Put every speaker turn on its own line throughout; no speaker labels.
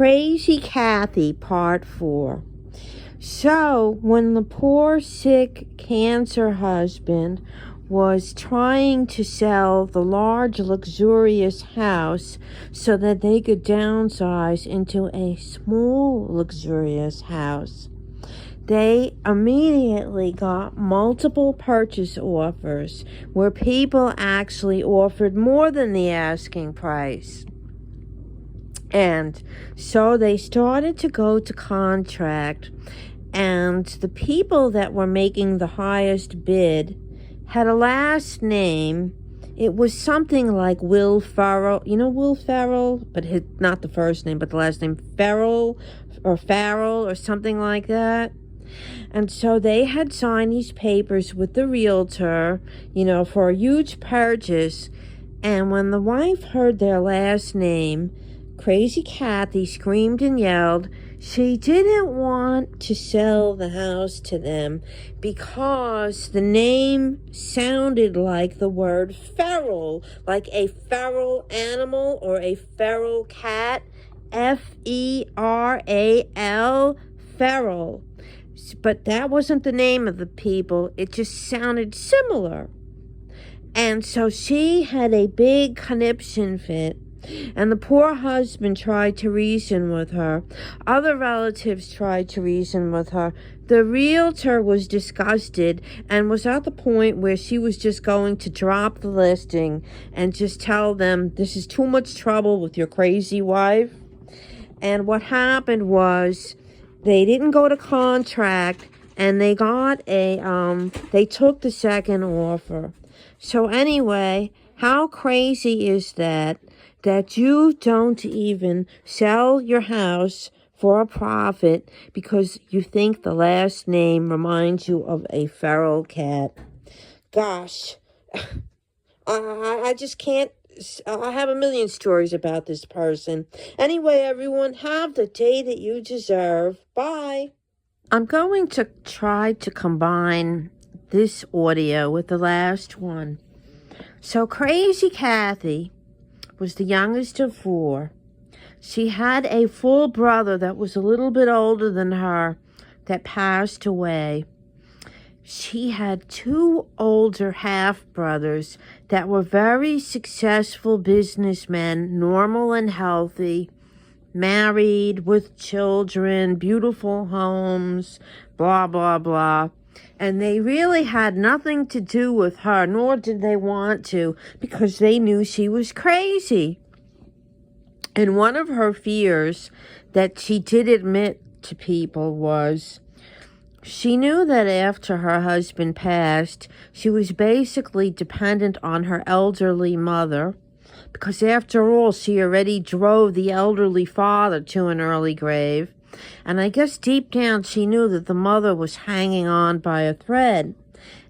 Crazy Kathy, Part 4. So, when the poor, sick, cancer husband was trying to sell the large, luxurious house so that they could downsize into a small, luxurious house, they immediately got multiple purchase offers where people actually offered more than the asking price. And so they started to go to contract, and the people that were making the highest bid had a last name. It was something like Will Ferrell. You know Will Ferrell? But not the first name, but the last name. Farrell or something like that. And so they had signed these papers with the realtor, for a huge purchase. And when the wife heard their last name, Crazy Kathy screamed and yelled she didn't want to sell the house to them because the name sounded like the word feral, like a feral animal or a feral cat, F-E-R-A-L, feral. But that wasn't the name of the people. It just sounded similar. And so she had a big conniption fit. And the poor husband tried to reason with her. Other relatives tried to reason with her. The realtor was disgusted and was at the point where she was just going to drop the listing and just tell them, this is too much trouble with your crazy wife. And what happened was they didn't go to contract, and they got they took the second offer. So anyway, how crazy is that you don't even sell your house for a profit because you think the last name reminds you of a feral cat? Gosh, I just can't. I have a million stories about this person. Anyway, everyone, have the day that you deserve. Bye. I'm going to try to combine this audio with the last one. So Crazy Kathy was the youngest of 4. She had a full brother that was a little bit older than her that passed away. She had 2 older half-brothers that were very successful businessmen, normal and healthy, married with children, beautiful homes, blah, blah, blah. And they really had nothing to do with her, nor did they want to, because they knew she was crazy. And one of her fears that she did admit to people was she knew that after her husband passed, she was basically dependent on her elderly mother, because after all, she already drove the elderly father to an early grave. And I guess deep down she knew that the mother was hanging on by a thread,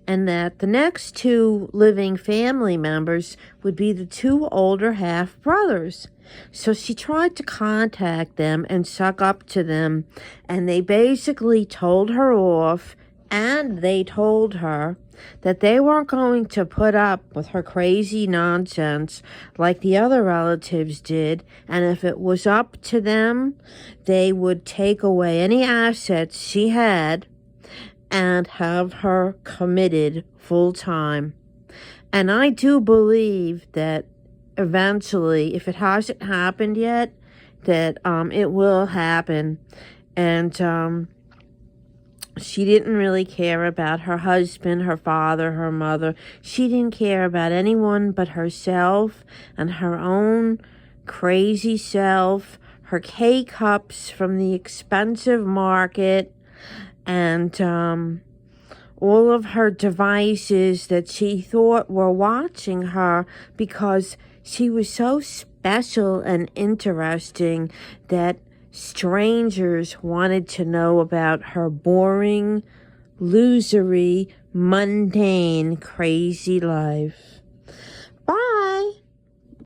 and that the next 2 living family members would be the 2 older half-brothers. So she tried to contact them and suck up to them, and they basically told her off, and they told her that they weren't going to put up with her crazy nonsense like the other relatives did, and if it was up to them, they would take away any assets she had and have her committed full-time. And I do believe that eventually, if it hasn't happened yet, that it will happen. And she didn't really care about her husband, her father, her mother. She didn't care about anyone but herself and her own crazy self, her K-cups from the expensive market, and all of her devices that she thought were watching her because she was so special and interesting that strangers wanted to know about her boring, losery, mundane, crazy life. Bye.